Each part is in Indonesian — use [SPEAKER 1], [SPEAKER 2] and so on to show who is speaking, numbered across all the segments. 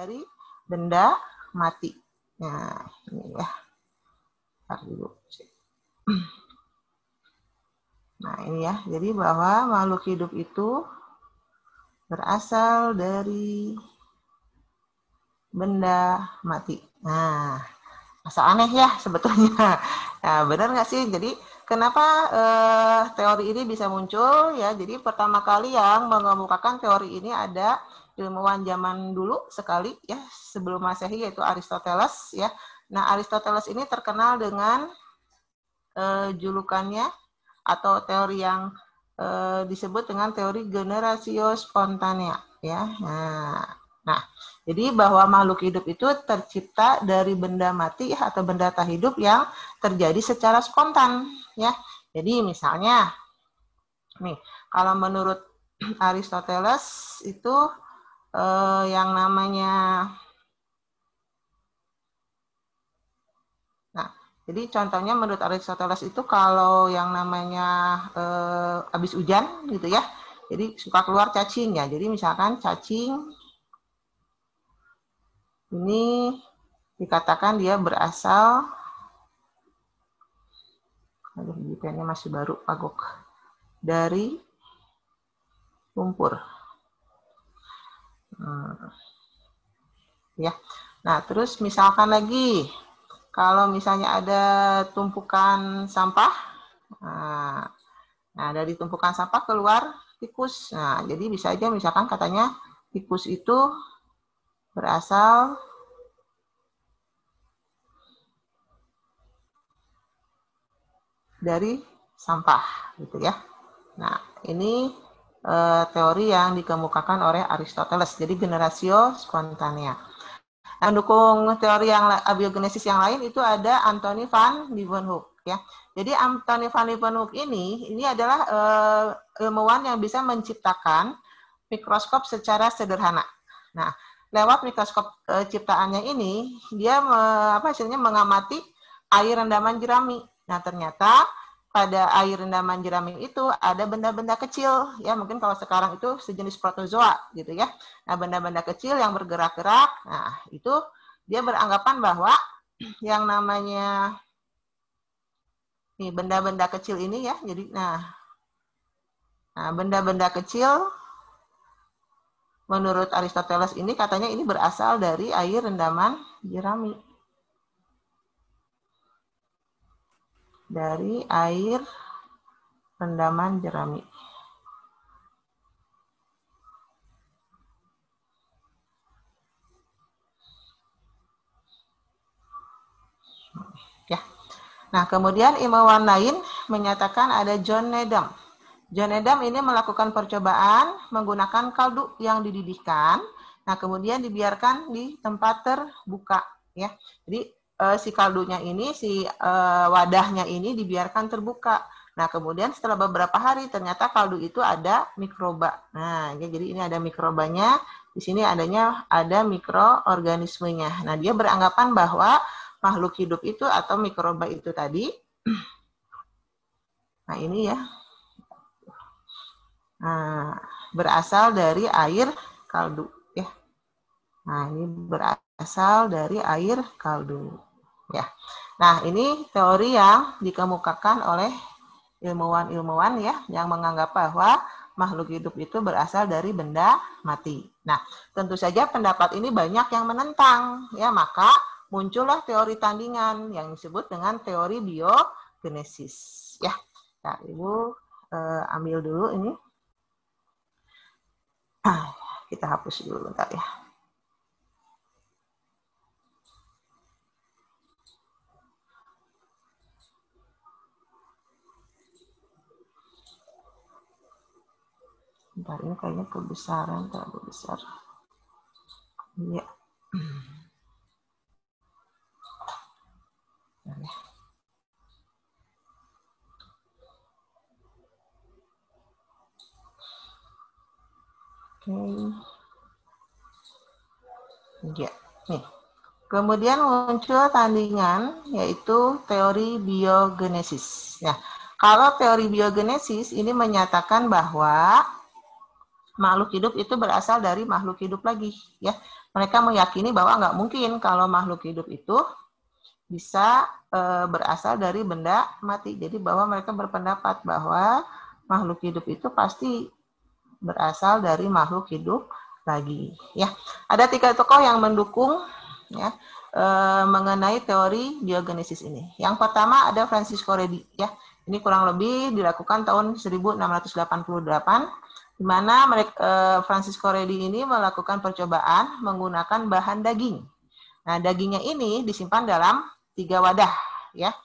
[SPEAKER 1] dari benda mati. Nah, ini ya. Ntar dulu. Nah, ini ya. Jadi bahwa makhluk hidup itu berasal dari benda mati. Nah, masa aneh ya sebetulnya. Nah, benar nggak sih? Jadi kenapa teori ini bisa muncul ya? Jadi pertama kali yang mengemukakan teori ini ada ilmuwan zaman dulu sekali ya, sebelum Masehi, yaitu Aristoteles ya. Nah, Aristoteles ini terkenal dengan julukannya atau teori yang disebut dengan teori generatio spontanea ya. Nah, jadi bahwa makhluk hidup itu tercipta dari benda mati atau benda tak hidup yang terjadi secara spontan ya. Jadi misalnya nih, kalau menurut Aristoteles itu yang namanya, jadi contohnya menurut Aristoteles itu kalau yang namanya habis hujan gitu ya, jadi suka keluar cacing ya. Jadi misalkan cacing ini dikatakan dia berasal, aduh pennya masih baru pagok, dari lumpur. Ya. Nah, terus misalkan lagi kalau misalnya ada tumpukan sampah, nah dari tumpukan sampah keluar tikus. Nah, jadi bisa aja misalkan katanya tikus itu berasal dari sampah, gitu ya. Nah, ini teori yang dikemukakan oleh Aristoteles. Jadi generatio spontanea. Mendukung teori yang abiogenesis yang lain itu ada Anthony van Leeuwenhoek ya. Jadi Anthony van Leeuwenhoek ini adalah ilmuwan yang bisa menciptakan mikroskop secara sederhana. Nah, lewat mikroskop ciptaannya ini dia hasilnya mengamati air rendaman jerami. Nah, ternyata pada air rendaman jerami itu ada benda-benda kecil ya, mungkin kalau sekarang itu sejenis protozoa gitu ya. Nah, benda-benda kecil yang bergerak-gerak. Nah, itu dia beranggapan bahwa yang namanya nih benda-benda kecil ini ya. Jadi nah benda-benda kecil menurut Aristoteles ini katanya ini berasal dari air rendaman jerami. Dari air rendaman jerami. Ya. Nah, kemudian ilmuwan lain menyatakan ada John Needham. John Needham ini melakukan percobaan menggunakan kaldu yang dididihkan. Nah, kemudian dibiarkan di tempat terbuka ya. Jadi si kaldunya ini, si wadahnya ini dibiarkan terbuka. Nah, kemudian setelah beberapa hari ternyata kaldu itu ada mikroba. Nah, jadi ini ada mikrobanya, di sini ada mikroorganismenya. Nah, dia beranggapan bahwa makhluk hidup itu atau mikroba itu tadi, nah ini ya, berasal dari air kaldu ya. Nah, ini berasal dari air kaldu ya. Nah, ini teori yang dikemukakan oleh ilmuwan-ilmuwan ya, yang menganggap bahwa makhluk hidup itu berasal dari benda mati. Nah, tentu saja pendapat ini banyak yang menentang ya, maka muncullah teori tandingan yang disebut dengan teori biogenesis ya. Nah, Ibu ambil dulu ini. Kita hapus dulu bentar ya. Bentar, ini kayaknya kebesaran, terlalu besar. Iya. Ya, nih. Kemudian muncul tandingan yaitu teori biogenesis. Nah, kalau teori biogenesis ini menyatakan bahwa makhluk hidup itu berasal dari makhluk hidup lagi, ya. mereka meyakini bahwa nggak mungkin kalau makhluk hidup itu bisa berasal dari benda mati. Jadi bahwa mereka berpendapat bahwa makhluk hidup itu pasti berasal dari makhluk hidup lagi. Ya, ada 3 tokoh yang mendukung ya mengenai teori biogenesis ini. Yang pertama ada Francisco Redi. Ya, ini kurang lebih dilakukan tahun 1688, di mana Francisco Redi ini melakukan percobaan menggunakan bahan daging. Nah, dagingnya ini disimpan dalam 3 wadah, ya.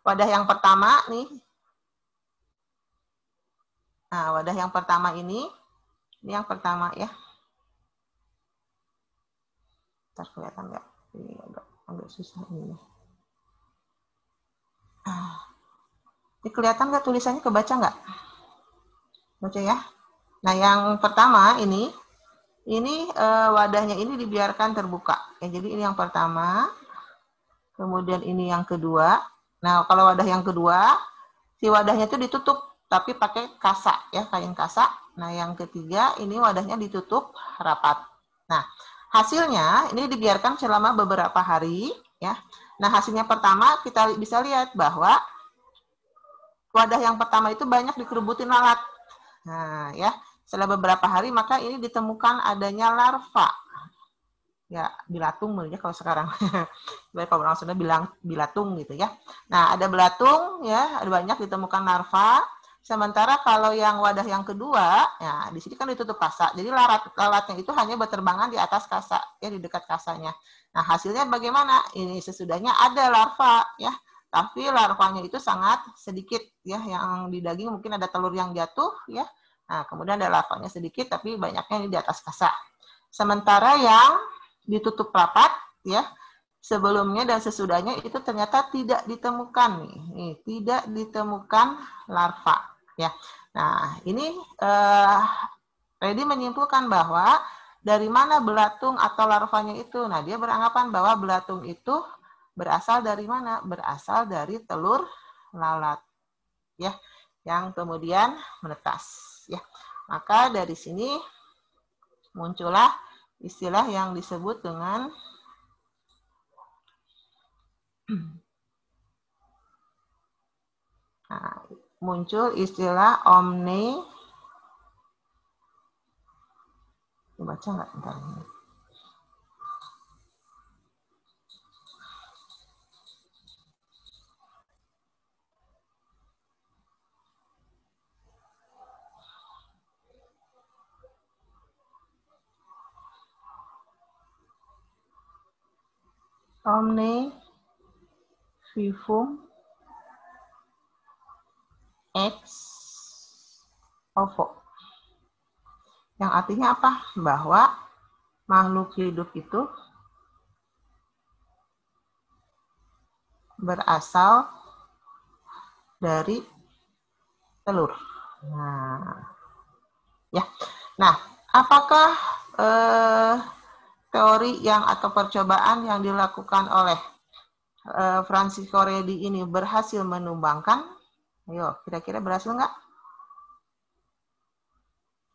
[SPEAKER 1] Wadah yang pertama nih. Nah, wadah yang pertama ini yang pertama ya. Ntar kelihatan nggak? Ini agak susah ini. Ini kelihatan nggak tulisannya, kebaca nggak? Baca ya. Nah, yang pertama ini wadahnya ini dibiarkan terbuka. Ya, jadi ini yang pertama. Kemudian ini yang kedua. Nah, kalau wadah yang kedua, si wadahnya itu ditutup, tapi pakai kasa, ya, kain kasa. Nah, yang ketiga, ini wadahnya ditutup rapat. Nah, hasilnya ini dibiarkan selama beberapa hari, ya. Nah, hasilnya pertama kita bisa lihat bahwa wadah yang pertama itu banyak dikerubutin lalat. Nah, ya, setelah beberapa hari maka ini ditemukan adanya larva. Ya, bilatung ya kalau sekarang. Kalau orang Sunda bilang bilatung gitu ya. Nah, ada belatung ya, ada banyak ditemukan larva. Sementara kalau yang wadah yang kedua, ya di sini kan ditutup kasa. Jadi lalatnya itu hanya berterbangan di atas kasa, ya di dekat kasanya. Nah, hasilnya bagaimana? Ini sesudahnya ada larva ya. Tapi larvanya itu sangat sedikit ya, yang di daging mungkin ada telur yang jatuh ya. Nah, kemudian ada larvanya sedikit tapi banyaknya ini di atas kasa. Sementara yang ditutup rapat ya, sebelumnya dan sesudahnya itu ternyata tidak ditemukan nih, tidak ditemukan larva ya. Nah, ini Redi menyimpulkan bahwa dari mana belatung atau larvanya itu. Nah, dia beranggapan bahwa belatung itu berasal dari mana? Berasal dari telur lalat ya, yang kemudian menetas ya. Maka dari sini muncullah istilah yang disebut dengan muncul istilah baca nggak bentar ini. Omne vivum ex ovo. Yang artinya apa? Bahwa makhluk hidup itu berasal dari telur. Nah, ya. Nah, apakah teori yang atau percobaan yang dilakukan oleh Francisco Redi ini berhasil menumbangkan? Ayo, kira-kira berhasil nggak?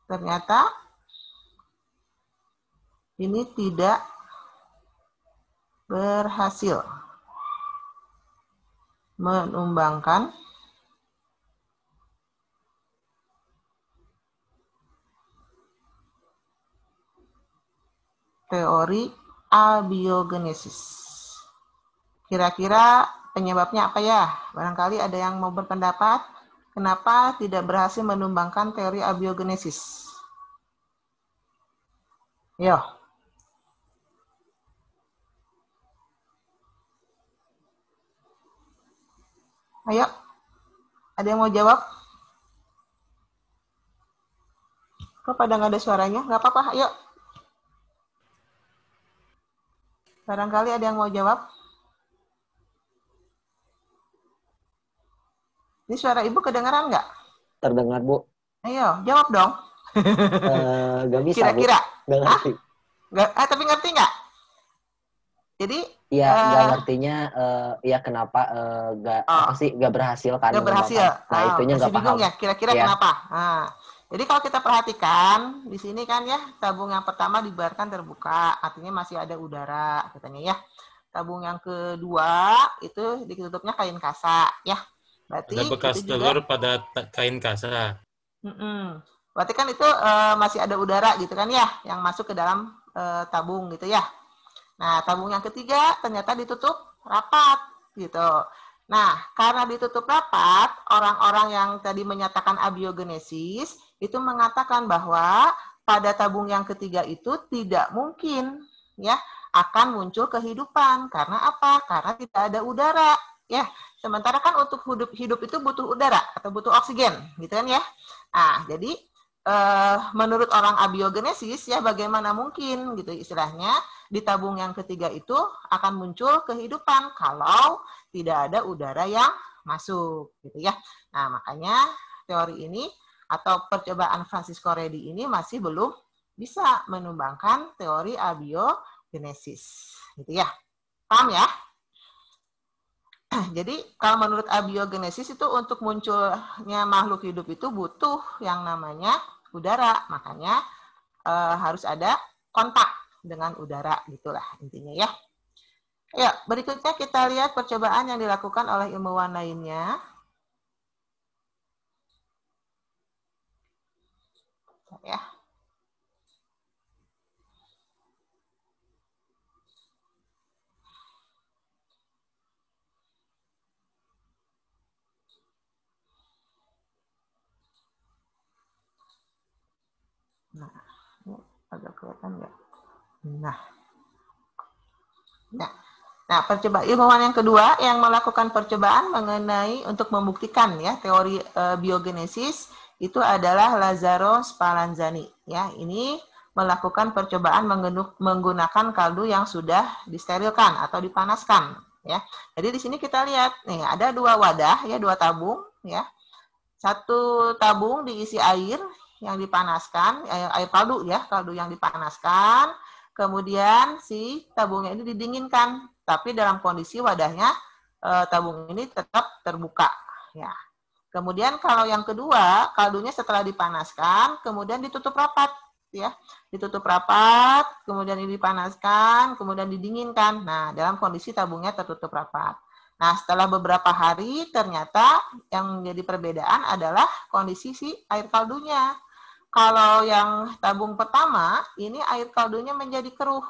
[SPEAKER 1] Ternyata ini tidak berhasil menumbangkan teori abiogenesis. Kira-kira penyebabnya apa ya? Barangkali ada yang mau berpendapat kenapa tidak berhasil menumbangkan teori abiogenesis. Yo. Ayo. Ada yang mau jawab? Kok pada nggak ada suaranya? Nggak apa-apa, ayo. Barangkali ada yang mau jawab? Ini suara Ibu kedengaran nggak?
[SPEAKER 2] Terdengar, Bu.
[SPEAKER 1] Ayo, jawab dong.
[SPEAKER 2] Nggak bisa,
[SPEAKER 1] Kira-kira?
[SPEAKER 2] Bu. Nggak ngerti.
[SPEAKER 1] Tapi ngerti nggak? Jadi
[SPEAKER 2] ya nggak ngertinya ya kenapa nggak apa sih nggak berhasil kan
[SPEAKER 1] nggak berhasil.
[SPEAKER 2] Nah, itunya
[SPEAKER 1] masih
[SPEAKER 2] nggak
[SPEAKER 1] bingung
[SPEAKER 2] paham
[SPEAKER 1] ya, kira-kira
[SPEAKER 2] ya.
[SPEAKER 1] Kenapa? Nah, Jadi kalau kita perhatikan di sini kan ya, tabung yang pertama dibiarkan terbuka, artinya masih ada udara katanya ya. Tabung yang kedua itu ditutupnya kain kasa ya. Berarti
[SPEAKER 3] Ada bekas
[SPEAKER 1] itu juga,
[SPEAKER 3] telur pada kain kasa.
[SPEAKER 1] Berarti kan itu masih ada udara gitu kan ya, yang masuk ke dalam tabung gitu ya. Nah, tabung yang ketiga ternyata ditutup rapat gitu. Nah, karena ditutup rapat, orang-orang yang tadi menyatakan abiogenesis itu mengatakan bahwa pada tabung yang ketiga itu tidak mungkin ya akan muncul kehidupan. Karena apa? Karena tidak ada udara ya. Sementara kan untuk hidup itu butuh udara atau butuh oksigen, gitu kan ya. Nah, jadi menurut orang abiogenesis ya bagaimana mungkin gitu istilahnya di tabung yang ketiga itu akan muncul kehidupan kalau tidak ada udara yang masuk gitu ya. Nah, makanya teori ini atau percobaan Francisco Redi ini masih belum bisa menumbangkan teori abiogenesis gitu ya. Paham ya? Jadi kalau menurut abiogenesis itu untuk munculnya makhluk hidup itu butuh yang namanya udara, makanya harus ada kontak dengan udara gitulah intinya ya. Ya, berikutnya kita lihat percobaan yang dilakukan oleh ilmuwan lainnya. Ya. Nah, ini agak kelihatan nggak? Nah, percobaan ilmuwan yang kedua yang melakukan percobaan mengenai untuk membuktikan ya teori biogenesis itu adalah Lazzaro Spallanzani. Ya, ini melakukan percobaan menggunakan kaldu yang sudah disterilkan atau dipanaskan. Ya, jadi di sini kita lihat nih ada dua wadah ya, dua tabung ya. Satu tabung diisi air yang dipanaskan, air kaldu ya, kaldu yang dipanaskan. Kemudian si tabungnya ini didinginkan, tapi dalam kondisi wadahnya tabung ini tetap terbuka. Ya. Kemudian kalau yang kedua, kaldunya setelah dipanaskan, kemudian ditutup rapat, ya, ditutup rapat, kemudian ini dipanaskan, kemudian didinginkan. Nah, dalam kondisi tabungnya tertutup rapat. Nah, setelah beberapa hari ternyata yang menjadi perbedaan adalah kondisi si air kaldunya. Kalau yang tabung pertama, ini air kaldunya menjadi keruh,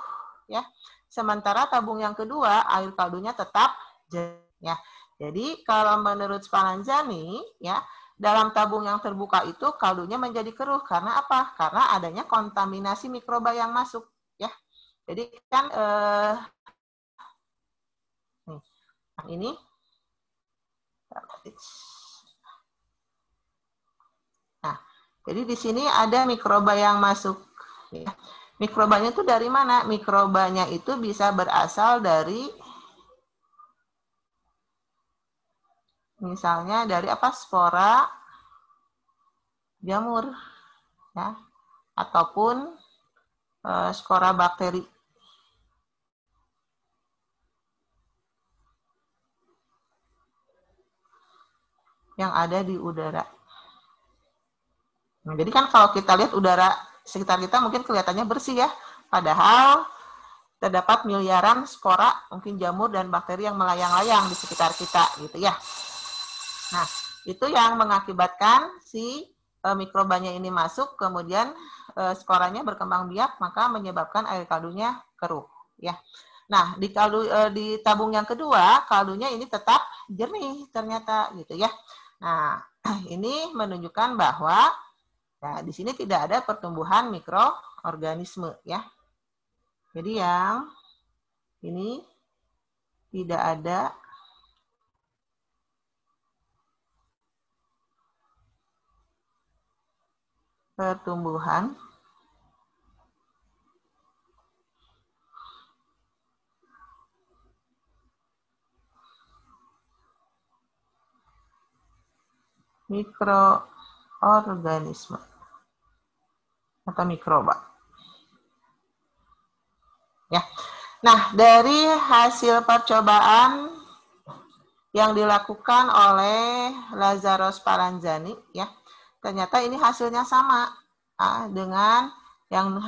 [SPEAKER 1] ya. Sementara tabung yang kedua, air kaldunya tetap jernih, ya. Jadi kalau menurut Spallanzani, ya, dalam tabung yang terbuka itu kaldunya menjadi keruh karena apa? Karena adanya kontaminasi mikroba yang masuk, ya. Jadi kan ini nah, jadi di sini ada mikroba yang masuk, ya. Mikrobanya itu dari mana? Mikrobanya itu bisa berasal dari misalnya dari apa? Spora jamur, ya, ataupun spora bakteri. Yang ada di udara. Nah, jadi kan kalau kita lihat udara sekitar kita mungkin kelihatannya bersih ya, padahal terdapat miliaran spora, mungkin jamur dan bakteri yang melayang-layang di sekitar kita gitu ya. Nah, itu yang mengakibatkan si mikrobanya ini masuk, kemudian sporanya berkembang biak, maka menyebabkan air kaldunya keruh ya. Nah, di tabung yang kedua, kaldunya ini tetap jernih ternyata gitu ya. Nah, ini menunjukkan bahwa ya, di sini tidak ada pertumbuhan mikroorganisme ya. Jadi yang ini tidak ada pertumbuhan mikroorganisme atau mikroba. Ya. Nah, dari hasil percobaan yang dilakukan oleh Lazzaro Spallanzani ya, ternyata ini hasilnya sama dengan yang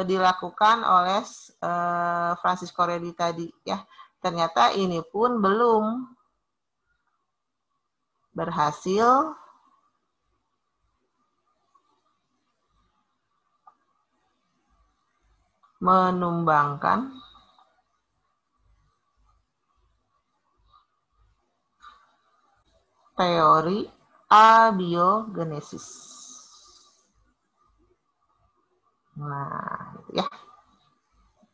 [SPEAKER 1] dilakukan oleh Francisco Redi tadi ya. Ternyata ini pun belum berhasil menumbangkan teori abiogenesis. Nah, gitu ya.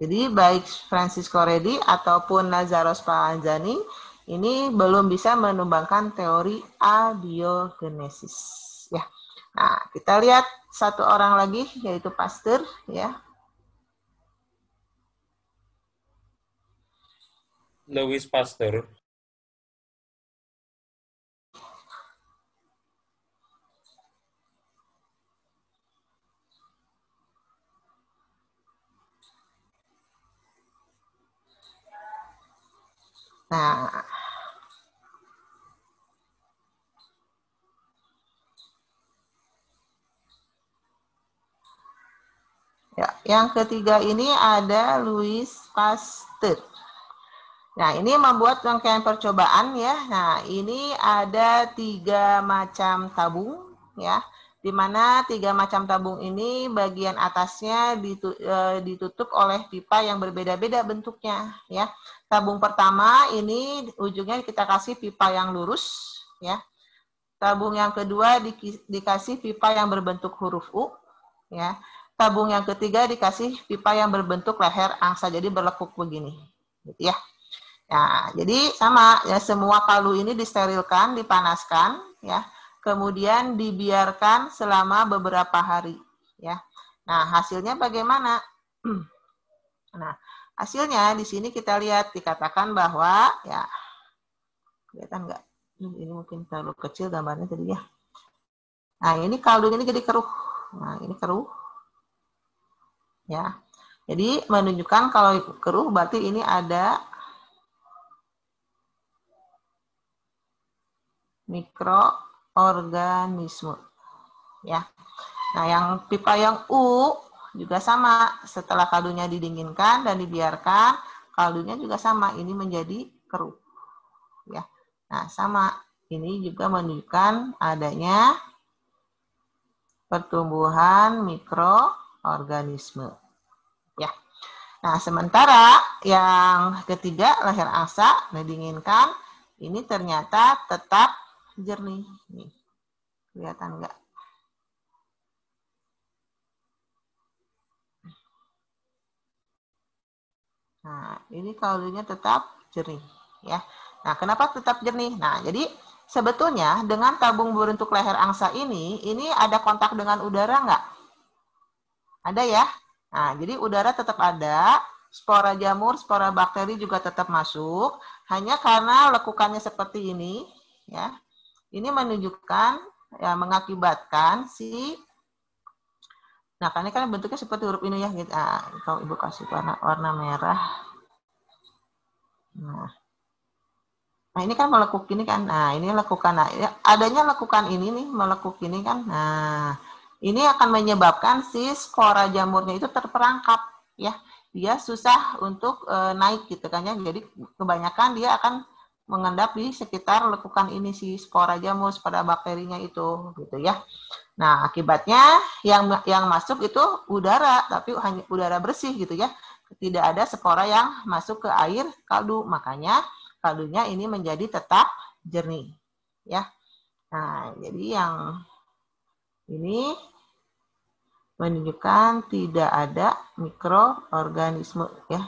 [SPEAKER 1] Jadi baik Francisco Redi ataupun Nazareth Spallanzani ini belum bisa menumbangkan teori abiogenesis. Ya. Nah, kita lihat satu orang lagi yaitu Pasteur ya.
[SPEAKER 3] Louis Pasteur.
[SPEAKER 1] Nah, ya, yang ketiga ini ada Louis Pasteur. Nah, ini membuat rangkaian percobaan ya. Nah, ini ada 3 macam tabung ya, di mana 3 macam tabung ini bagian atasnya ditutup oleh pipa yang berbeda-beda bentuknya ya. Tabung pertama ini ujungnya kita kasih pipa yang lurus ya. Tabung yang kedua dikasih pipa yang berbentuk huruf U ya. Tabung yang ketiga dikasih pipa yang berbentuk leher angsa, jadi berlekuk begini gitu ya. Nah, jadi sama ya, semua kaldu ini disterilkan, dipanaskan ya. Kemudian dibiarkan selama beberapa hari ya. Nah, hasilnya bagaimana? Nah, hasilnya di sini kita lihat dikatakan bahwa ya, kelihatan nggak? Ini mungkin terlalu kecil gambarnya tadi ya. Nah, ini kaldunya ini jadi keruh. Nah, ini keruh. Ya. Jadi menunjukkan kalau keruh berarti ini ada mikroorganisme. Ya. Nah, yang pipa yang U juga sama, setelah kaldunya didinginkan dan dibiarkan, kaldunya juga sama, ini menjadi keruh. Ya. Nah, sama, ini juga menunjukkan adanya pertumbuhan mikroorganisme. Ya. Nah, sementara yang ketiga, leher angsa, didinginkan, ini ternyata tetap jernih. Nih, kelihatan enggak? Nah, ini kaldunya tetap jernih ya. Nah, kenapa tetap jernih? Nah, jadi sebetulnya dengan tabung berbentuk leher angsa ini ada kontak dengan udara nggak? Ada ya. Nah, jadi udara tetap ada, spora jamur, spora bakteri juga tetap masuk, hanya karena lekukannya seperti ini ya. Ini menunjukkan ya, mengakibatkan si, nah, karena kan bentuknya seperti huruf ini ya. Nah, kalau Ibu kasih warna merah. Nah, ini kan melekuk ini kan. Nah, ini lekukan. Nah, adanya lekukan ini nih, melekuk ini kan. Nah, ini akan menyebabkan si spora jamurnya itu terperangkap ya. Dia susah untuk naik gitu kan ya. Jadi kebanyakan dia akan mengendap di sekitar lekukan ini si spora jamur, spora bakterinya itu gitu ya. Nah, akibatnya yang masuk itu udara, tapi hanya udara bersih gitu ya. Tidak ada spora yang masuk ke air kaldu, makanya kaldunya ini menjadi tetap jernih ya. Nah, jadi yang ini menunjukkan tidak ada mikroorganisme ya.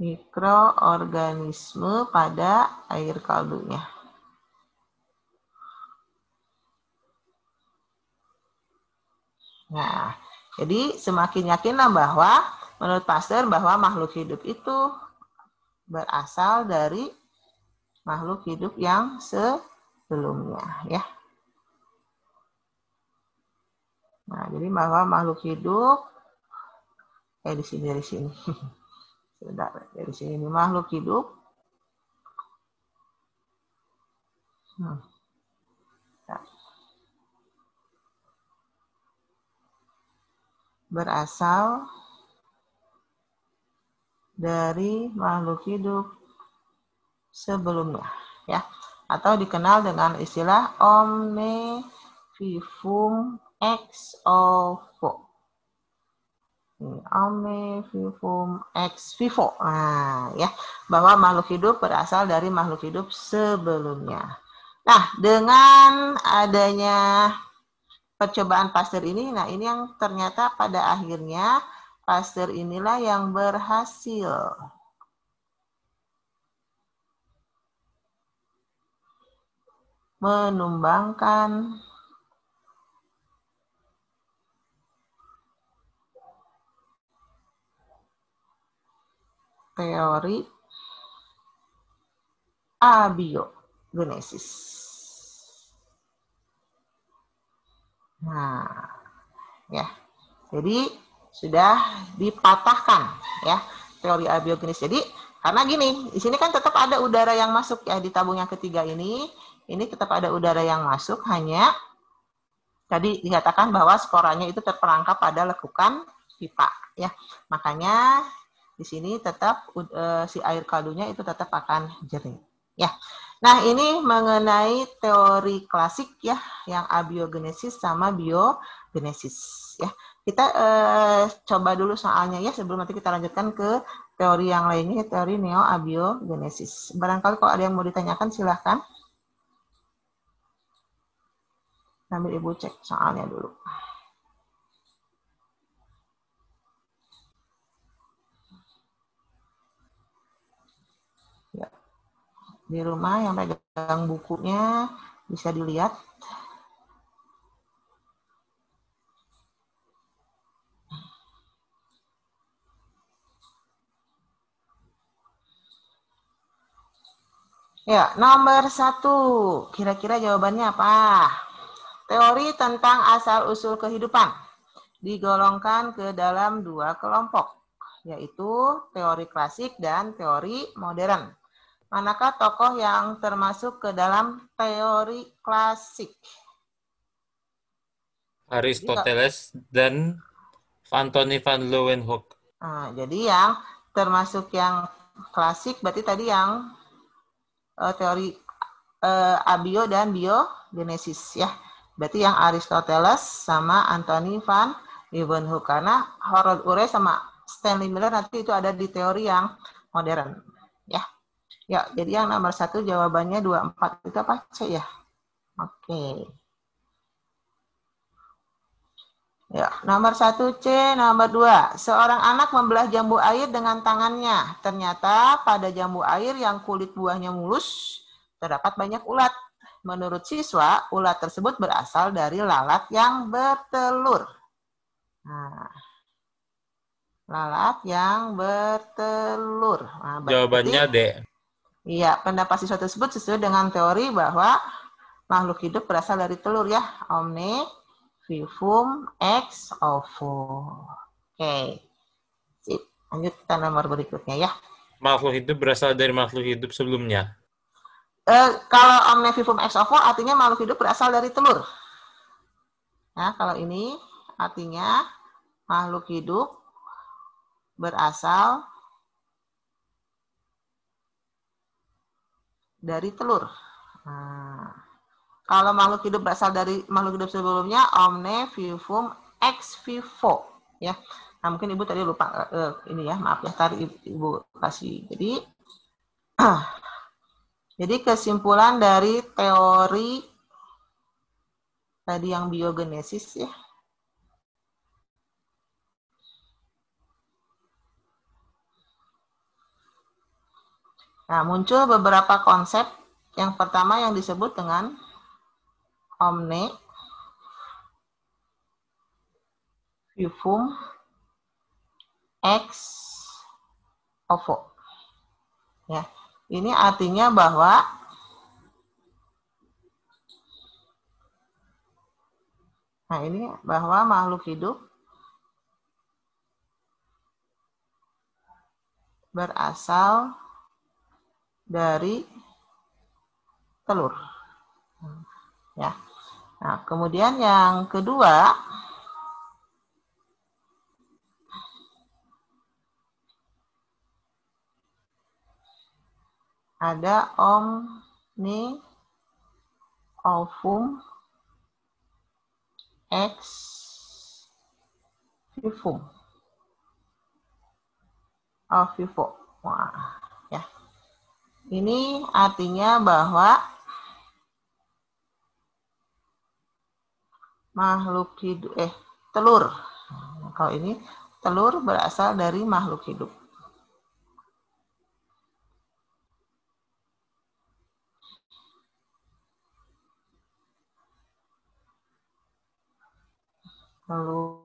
[SPEAKER 1] Mikroorganisme pada air kaldunya. Nah, jadi semakin yakinlah bahwa menurut Pasteur bahwa makhluk hidup itu berasal dari makhluk hidup yang sebelumnya ya. Nah, jadi bahwa makhluk hidup dari sini Sebentar, dari sini makhluk hidup berasal dari makhluk hidup sebelumnya, ya, atau dikenal dengan istilah omne vivum ex ovo. Omne vivum ex vivo. Nah, ya, bahwa makhluk hidup berasal dari makhluk hidup sebelumnya. Nah, dengan adanya percobaan Pasteur ini, nah ini yang ternyata pada akhirnya Pasteur inilah yang berhasil menumbangkan teori abiogenesis. Nah, ya. Jadi sudah dipatahkan ya teori abiogenesis. Jadi karena gini, di sini kan tetap ada udara yang masuk ya di tabung yang ketiga ini tetap ada udara yang masuk, hanya tadi dikatakan bahwa sporanya itu terperangkap pada lekukan pipa ya. Makanya di sini tetap si air kaldunya itu tetap akan jernih ya. Nah, ini mengenai teori klasik ya yang abiogenesis sama biogenesis ya. Kita coba dulu soalnya ya sebelum nanti kita lanjutkan ke teori yang lainnya, teori neo-abiogenesis. Barangkali kalau ada yang mau ditanyakan silahkan. Sambil Ibu cek soalnya dulu. Ya. Di rumah yang pegang bukunya bisa dilihat. Ya, nomor 1. Kira-kira jawabannya apa? Teori tentang asal-usul kehidupan digolongkan ke dalam 2 kelompok, yaitu teori klasik dan teori modern. Manakah tokoh yang termasuk ke dalam teori klasik?
[SPEAKER 3] Aristoteles dan Anthony van Leeuwenhoek.
[SPEAKER 1] Nah, jadi yang termasuk yang klasik berarti tadi yang teori abio dan biogenesis ya. Berarti yang Aristoteles sama Anthony van Leeuwenhoek, karena Harold Urey sama Stanley Miller nanti itu ada di teori yang modern ya. Ya, jadi yang nomor 1 jawabannya 24 itu apa C ya? Oke. Ya, nomor 1 C, nomor 2. Seorang anak membelah jambu air dengan tangannya. Ternyata pada jambu air yang kulit buahnya mulus, terdapat banyak ulat. Menurut siswa, ulat tersebut berasal dari lalat yang bertelur. Nah, lalat yang bertelur. Nah,
[SPEAKER 3] Jawabannya D.
[SPEAKER 1] Iya, pendapat siswa tersebut sesuai dengan teori bahwa makhluk hidup berasal dari telur ya. Omne vivum ex ovo. Oke. Sip. Lanjut kita nomor berikutnya ya.
[SPEAKER 3] Makhluk hidup berasal dari makhluk hidup sebelumnya.
[SPEAKER 1] Kalau omne vivum ex ovo artinya makhluk hidup berasal dari telur. Nah, kalau ini artinya makhluk hidup berasal dari telur. Nah, kalau makhluk hidup berasal dari makhluk hidup sebelumnya, omne vivum ex vivo, ya. Nah, mungkin Ibu tadi lupa ini ya, maaf ya, tadi Ibu kasih. Jadi kesimpulan dari teori tadi yang biogenesis ya. Nah, muncul beberapa konsep. Yang pertama yang disebut dengan omne vivum ex ovo. Ya, ini artinya bahwa makhluk hidup berasal dari telur. Ya. Nah, kemudian yang kedua ada omni ovum ex vivum. Vivo. Wah, ya. Ini artinya bahwa makhluk hidup telur. Kalau ini telur berasal dari makhluk hidup. Telur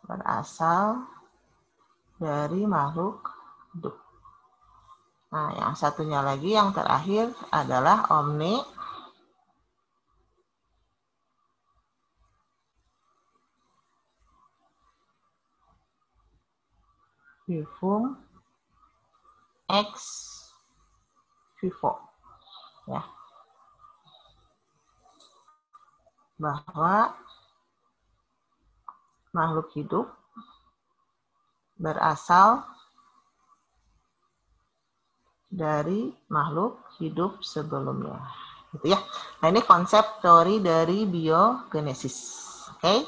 [SPEAKER 1] berasal dari makhluk hidup. Nah, yang satunya lagi, yang terakhir adalah omni vivum ex vivo. Ya. Bahwa makhluk hidup berasal dari makhluk hidup sebelumnya. Gitu ya. Nah, ini konsep teori dari biogenesis. Oke.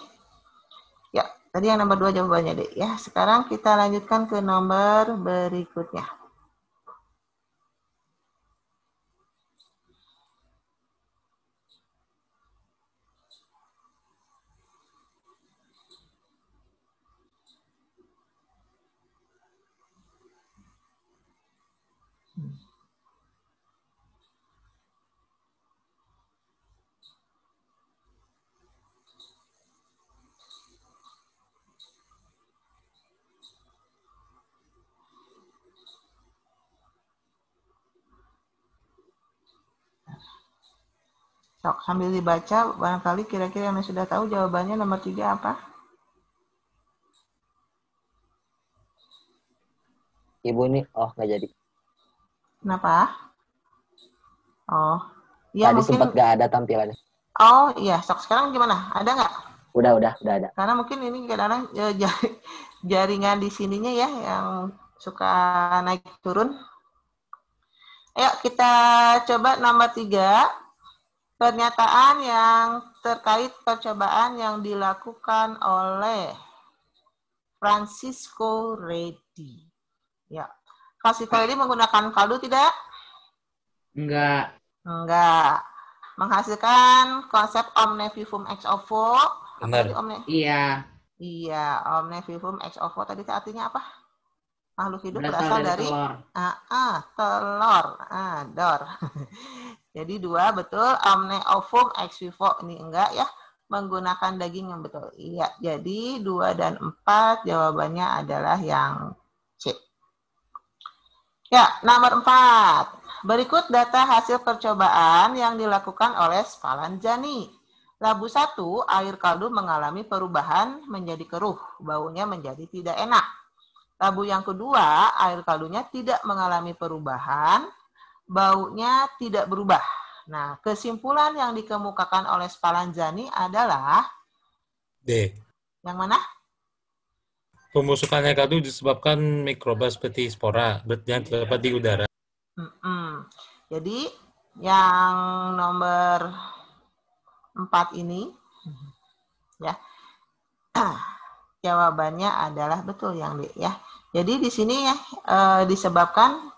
[SPEAKER 1] Ya, tadi yang nomor 2 jawabannya, Dek. Ya, sekarang kita lanjutkan ke nomor berikutnya. Sok, sambil dibaca, barangkali kira-kira yang sudah tahu jawabannya nomor 3 apa?
[SPEAKER 2] Ibu nih, nggak jadi.
[SPEAKER 1] Kenapa? Oh, iya
[SPEAKER 2] Tadi
[SPEAKER 1] mungkin.
[SPEAKER 2] sempat nggak ada tampilannya.
[SPEAKER 1] Oh iya, sok sekarang gimana? Ada nggak?
[SPEAKER 2] Udah ada.
[SPEAKER 1] Karena mungkin ini kadang-kadang jaringan di sininya ya yang suka naik turun. Ayo kita coba nomor 3. Pernyataan yang terkait percobaan yang dilakukan oleh Francisco Redi. Ya, Francisco Redi menggunakan kaldu tidak?
[SPEAKER 4] Enggak.
[SPEAKER 1] Menghasilkan konsep omne vivum ex ovo.
[SPEAKER 3] Benar.
[SPEAKER 4] Iya.
[SPEAKER 1] Iya, omne vivum ex ovo tadi artinya apa? Makhluk hidup
[SPEAKER 4] Berasal
[SPEAKER 1] berasal dari
[SPEAKER 4] telur.
[SPEAKER 1] telur. Dor. Jadi 2 betul, omne ovum ex vivo ini enggak ya, menggunakan daging yang betul. Iya, jadi 2 dan 4 jawabannya adalah yang C. Ya, nomor 4. Berikut data hasil percobaan yang dilakukan oleh Spallanzani. Labu 1, air kaldu mengalami perubahan menjadi keruh, baunya menjadi tidak enak. Labu yang kedua, air kaldunya tidak mengalami perubahan, baunya tidak berubah. Nah, kesimpulan yang dikemukakan oleh Spallanzani adalah
[SPEAKER 3] D.
[SPEAKER 1] Yang mana?
[SPEAKER 3] Pembusukan air kaldu disebabkan mikroba seperti spora yang terdapat di udara.
[SPEAKER 1] Jadi, yang nomor 4 ini, ya, jawabannya adalah betul yang D, ya. Jadi di sini ya disebabkan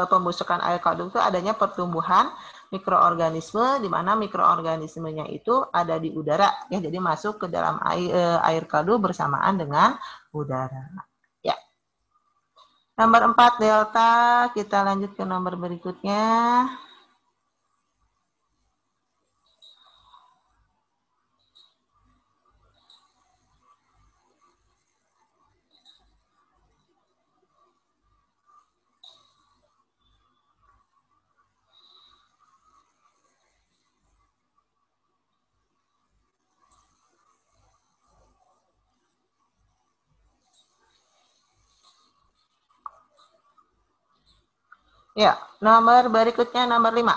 [SPEAKER 1] pembusukan air kaldu itu adanya pertumbuhan mikroorganisme, di mana mikroorganismenya itu ada di udara, ya. Jadi masuk ke dalam air kaldu bersamaan dengan udara. Ya. Nomor 4 delta, kita lanjut ke nomor berikutnya. Ya, nomor berikutnya nomor 5.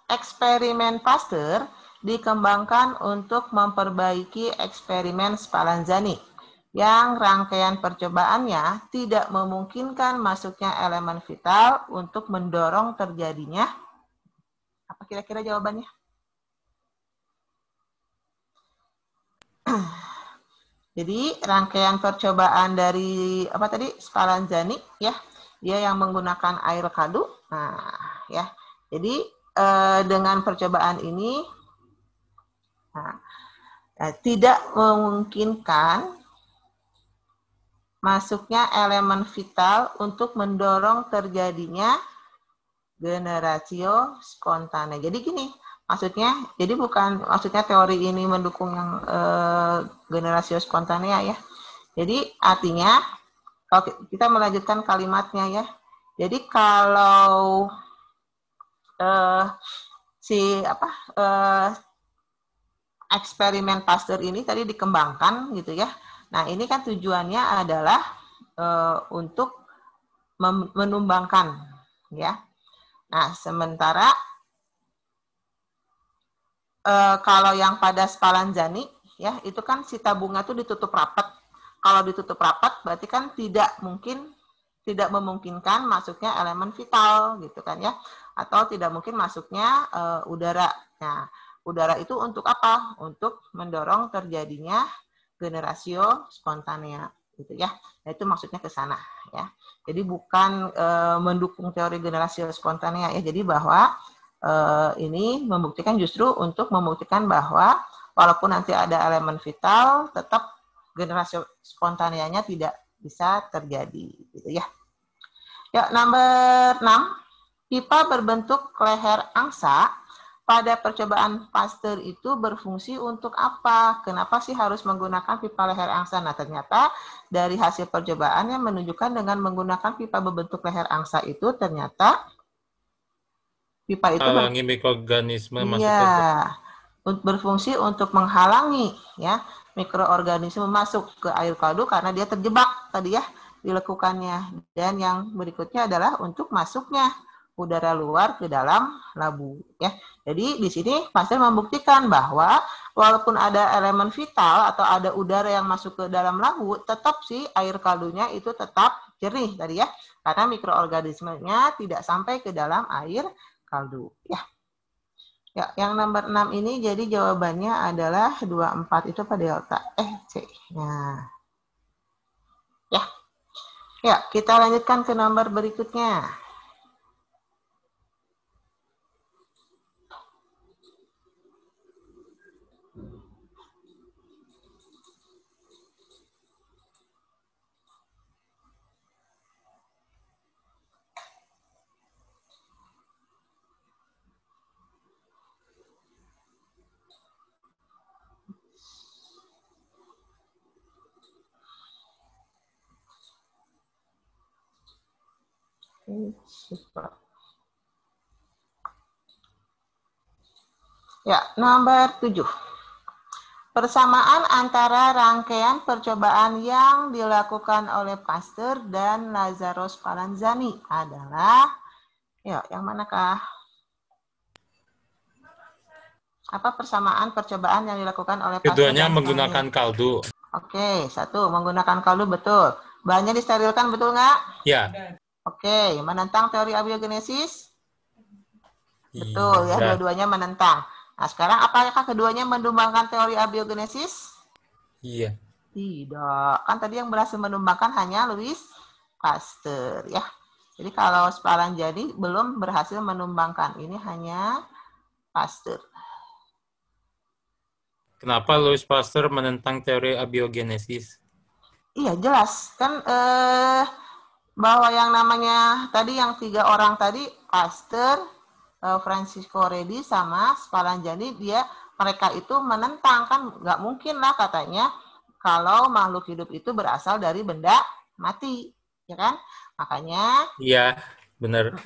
[SPEAKER 1] Eksperimen Pasteur dikembangkan untuk memperbaiki eksperimen Spallanzani. yang rangkaian percobaannya tidak memungkinkan masuknya elemen vital untuk mendorong terjadinya. Apa kira-kira jawabannya? Jadi rangkaian percobaan dari apa tadi Spallanzani ya, dia yang menggunakan air kaldu. Nah, ya. Jadi dengan percobaan ini tidak memungkinkan masuknya elemen vital untuk mendorong terjadinya generatio spontane. Jadi gini, maksudnya, jadi bukan maksudnya teori ini mendukung yang generatio spontanea ya. Jadi artinya, kalau kita melanjutkan kalimatnya ya. Jadi kalau eksperimen Pasteur ini tadi dikembangkan gitu ya. Nah ini kan tujuannya adalah untuk menumbangkan ya. Nah sementara kalau yang pada Spallanzani ya itu kan si tabungnya itu ditutup rapat. Kalau ditutup rapat berarti kan tidak memungkinkan masuknya elemen vital gitu kan ya, atau tidak mungkin masuknya udara. Nah udara itu untuk apa? Untuk mendorong terjadinya generatio spontanea gitu ya. Nah itu maksudnya ke sana ya. Jadi bukan mendukung teori generatio spontanea ya. Jadi bahwa ini membuktikan justru untuk membuktikan bahwa walaupun nanti ada elemen vital tetap generatio spontaneanya tidak bisa terjadi gitu ya. Ya, nomor 6. Pipa berbentuk leher angsa pada percobaan Pasteur itu berfungsi untuk apa? Kenapa sih harus menggunakan pipa leher angsa? Nah, ternyata dari hasil percobaannya menunjukkan dengan menggunakan pipa berbentuk leher angsa itu ternyata pipa itu
[SPEAKER 3] halangi mikroorganisme masuk ke
[SPEAKER 1] berfungsi untuk menghalangi ya mikroorganisme masuk ke air kaldu karena dia terjebak tadi ya dilekukannya. Dan yang berikutnya adalah untuk masuknya udara luar ke dalam labu ya. Jadi di sini Pasteur membuktikan bahwa walaupun ada elemen vital atau ada udara yang masuk ke dalam labu, tetap sih air kaldunya itu tetap jernih tadi ya, karena mikroorganismenya tidak sampai ke dalam air kaldu ya. Ya, yang nomor 6 ini jadi jawabannya adalah 24 itu pada delta C. Nah. Ya, kita lanjutkan ke nomor berikutnya. Ya, nomor 7. Persamaan antara rangkaian percobaan yang dilakukan oleh Pasteur dan Lazzaro Spallanzani adalah, ya, yang manakah? Apa persamaan percobaan yang dilakukan oleh Pasteur?
[SPEAKER 3] Keduanya menggunakan kaldu.
[SPEAKER 1] Oke, 1 menggunakan kaldu, betul. Bahannya disterilkan, betul nggak?
[SPEAKER 3] Ya.
[SPEAKER 1] Oke, menentang teori abiogenesis? Betul ya, dua-duanya menentang. Nah, sekarang apakah keduanya menumbangkan teori abiogenesis?
[SPEAKER 3] Iya.
[SPEAKER 1] Tidak. Kan tadi yang berhasil menumbangkan hanya Louis Pasteur ya. Jadi kalau Spallanzani belum berhasil menumbangkan. Ini hanya Pasteur.
[SPEAKER 3] Kenapa Louis Pasteur menentang teori abiogenesis?
[SPEAKER 1] Iya, jelas. Kan bahwa yang namanya tadi yang 3 orang tadi, Pasteur, Francisco Redi sama Spallanzani, mereka itu menentang, kan nggak mungkin lah katanya kalau makhluk hidup itu berasal dari benda mati, ya kan? Makanya
[SPEAKER 3] iya, benar.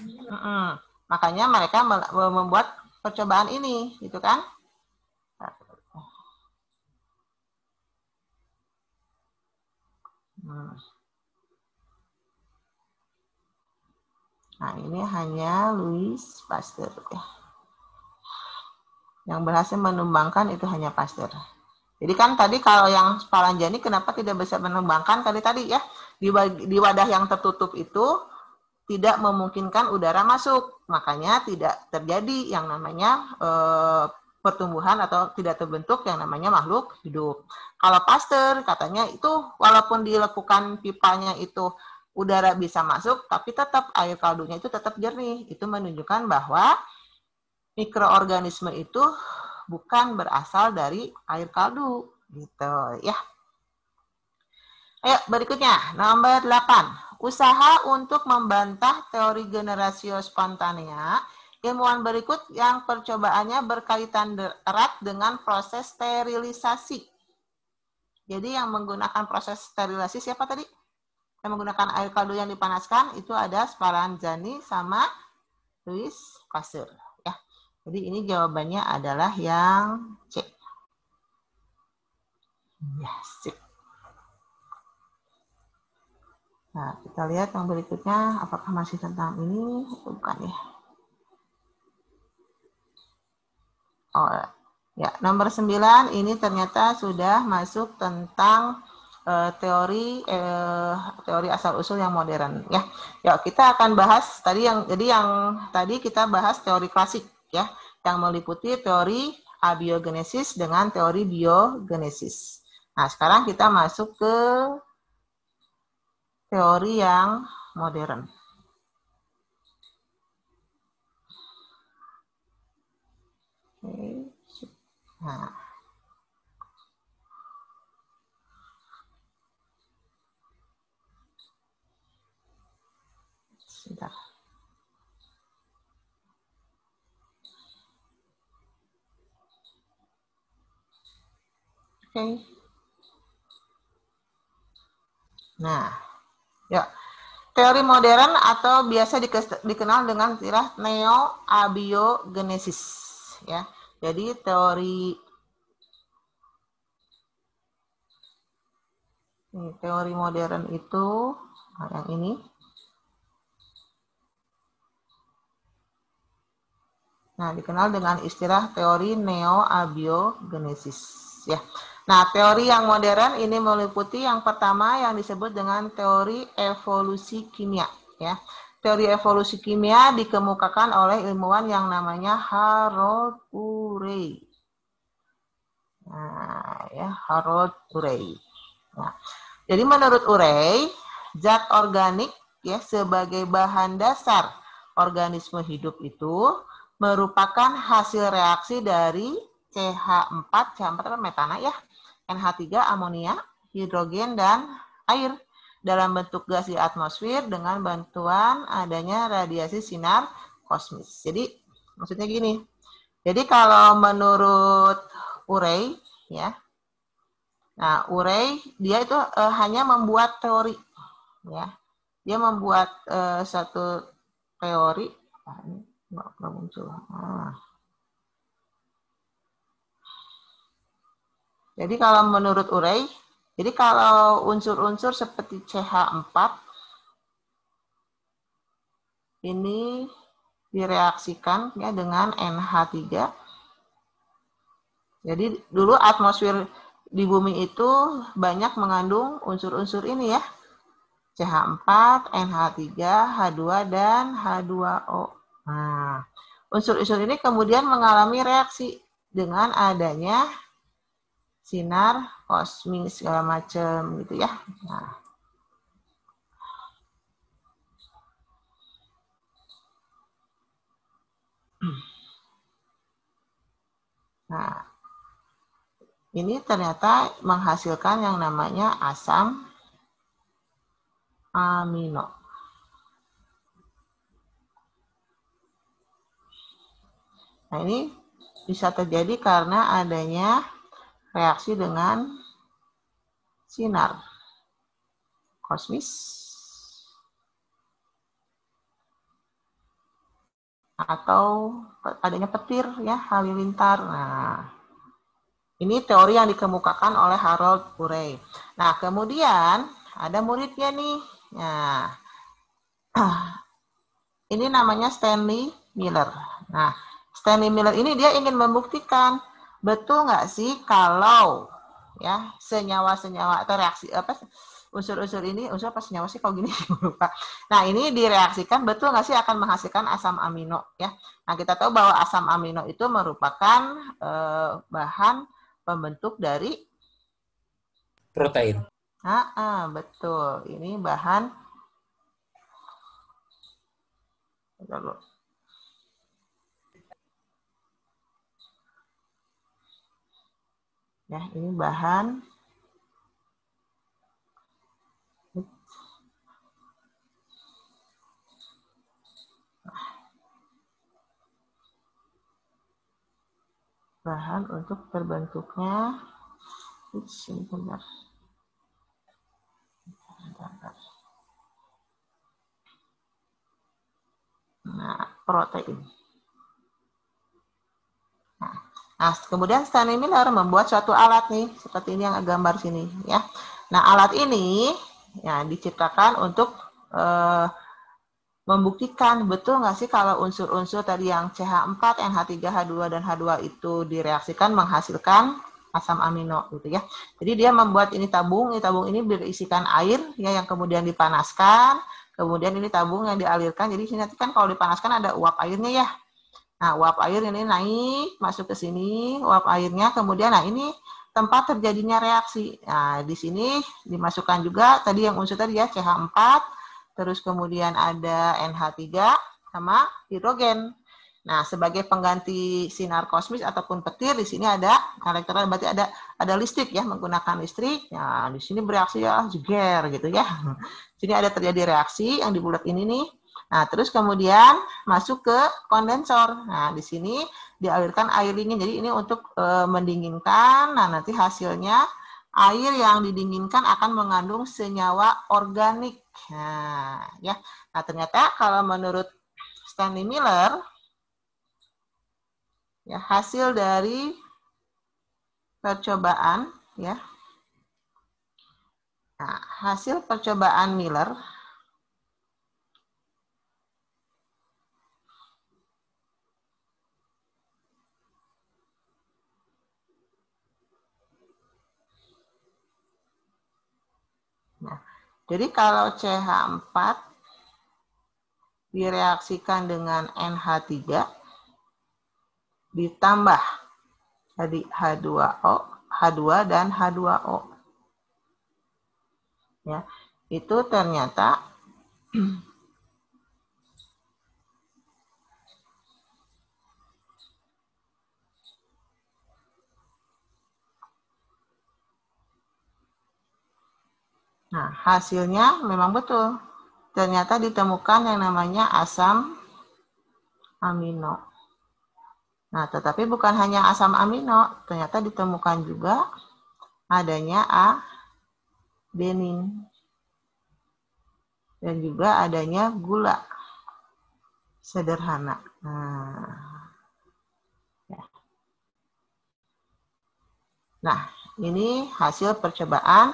[SPEAKER 1] Makanya mereka membuat percobaan ini, gitu kan? Nah, ini hanya Louis Pasteur ya. Yang berhasil menumbangkan itu hanya Pasteur. Jadi kan tadi kalau yang Spalanjani kenapa tidak bisa mengembangkan tadi ya, di wadah yang tertutup itu tidak memungkinkan udara masuk, makanya tidak terjadi yang namanya pertumbuhan atau tidak terbentuk yang namanya makhluk hidup. Kalau Pasteur katanya itu walaupun dilekukan pipanya itu udara bisa masuk, tapi tetap air kaldunya itu tetap jernih. Itu menunjukkan bahwa mikroorganisme itu bukan berasal dari air kaldu, gitu ya. Ayo berikutnya, nomor 8. Usaha untuk membantah teori generatio spontanea, ilmuwan berikut yang percobaannya berkaitan erat dengan proses sterilisasi. Jadi yang menggunakan proses sterilisasi siapa tadi? Yang menggunakan air kaldu yang dipanaskan itu ada Spalanjani sama Louis Pasteur. Ya. Jadi ini jawabannya adalah yang C. Ya, sip. Nah, kita lihat yang berikutnya, apakah masih tentang ini? Bukan ya. Oh, ya. Nomor 9, ini ternyata sudah masuk tentang teori asal-usul yang modern. Ya, kita akan bahas tadi yang tadi kita bahas teori klasik ya, yang meliputi teori abiogenesis dengan teori biogenesis. Nah, sekarang kita masuk ke teori yang modern. Oke. Nah. Sebentar. Oke. Nah, ya. Teori modern atau biasa dikenal dengan istilah neo-abiogenesis, ya. Jadi teori modern itu yang ini. Nah, dikenal dengan istilah teori neo-abiogenesis, ya. Nah, teori yang modern ini meliputi yang pertama yang disebut dengan teori evolusi kimia, ya. Teori evolusi kimia dikemukakan oleh ilmuwan yang namanya Harold Urey. Nah, ya, Harold Urey. Nah, jadi menurut Urey, zat organik ya sebagai bahan dasar organisme hidup itu merupakan hasil reaksi dari CH4 kan metana ya, NH3 amonia, hidrogen dan air dalam bentuk gas di atmosfer dengan bantuan adanya radiasi sinar kosmis. Jadi maksudnya gini. Jadi kalau menurut Urey ya. Nah, Urey dia itu hanya membuat teori ya. Dia membuat satu teori nggak muncul. Jadi kalau menurut Urey, jadi kalau unsur-unsur seperti CH4 ini direaksikan ya dengan NH3. Jadi dulu atmosfer di bumi itu banyak mengandung unsur-unsur ini ya. CH4, NH3, H2 dan H2O. Nah, unsur-unsur ini kemudian mengalami reaksi dengan adanya sinar kosmis segala macam gitu ya. Nah, ini ternyata menghasilkan yang namanya asam amino. Nah, ini bisa terjadi karena adanya reaksi dengan sinar kosmis atau adanya petir ya, halilintar. Nah, ini teori yang dikemukakan oleh Harold Urey. Nah, kemudian ada muridnya nih. Nah, ini namanya Stanley Miller. Nah, Stanley Miller ini dia ingin membuktikan betul nggak sih kalau ya senyawa-senyawa atau reaksi apa unsur-unsur ini, unsur apa senyawa sih kalau gini lupa. Nah, ini direaksikan betul nggak sih akan menghasilkan asam amino ya. Nah, kita tahu bahwa asam amino itu merupakan bahan pembentuk dari
[SPEAKER 3] Protein.
[SPEAKER 1] Betul. Ini bahan ya, ini bahan untuk terbentuknya protein. Nah, kemudian Stanley Miller membuat suatu alat nih, seperti ini yang gambar sini ya. Nah, alat ini ya diciptakan untuk membuktikan betul nggak sih kalau unsur-unsur tadi yang CH4, NH3, H2, dan H2 itu direaksikan menghasilkan asam amino gitu ya. Jadi dia membuat ini tabung ini berisikan air ya yang kemudian dipanaskan, kemudian ini tabung yang dialirkan. Jadi sini nanti kan kalau dipanaskan ada uap airnya ya. Nah, uap air ini naik masuk ke sini, uap airnya kemudian nah ini tempat terjadinya reaksi. Nah, di sini dimasukkan juga tadi yang unsur tadi ya CH4, terus kemudian ada NH3 sama hidrogen. Nah, sebagai pengganti sinar kosmis ataupun petir di sini ada elektron, berarti ada listrik ya, menggunakan listrik. Nah, di sini bereaksi ya jeger gitu ya. Sini ada terjadi reaksi yang di bulat ini nih. Nah, terus kemudian masuk ke kondensor. Nah, di sini dialirkan air dingin. Jadi ini untuk mendinginkan. Nah, nanti hasilnya air yang didinginkan akan mengandung senyawa organik. Nah, ya. Nah, ternyata kalau menurut Stanley Miller ya hasil dari percobaan ya. Nah, hasil percobaan Miller jadi kalau CH4 direaksikan dengan NH3 ditambah tadi H2O, H2 dan H2O. Ya, itu ternyata nah, hasilnya memang betul. Ternyata ditemukan yang namanya asam amino. Nah, tetapi bukan hanya asam amino, ternyata ditemukan juga adanya adenin. Dan juga adanya gula sederhana. Nah, ini hasil percobaan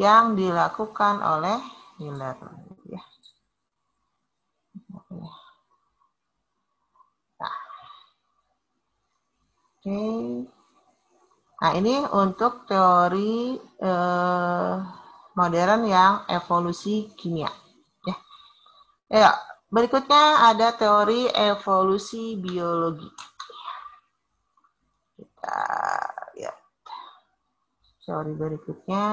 [SPEAKER 1] yang dilakukan oleh Miller. Ya. Nah. Oke. Nah, ini untuk teori modern yang evolusi kimia. Ya, berikutnya ada teori evolusi biologi. Kita lihat teori berikutnya.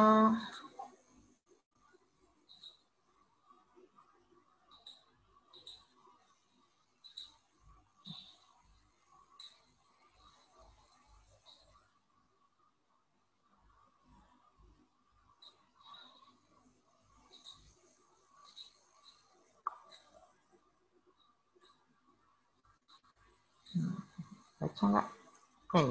[SPEAKER 1] Baca nggak? Oke.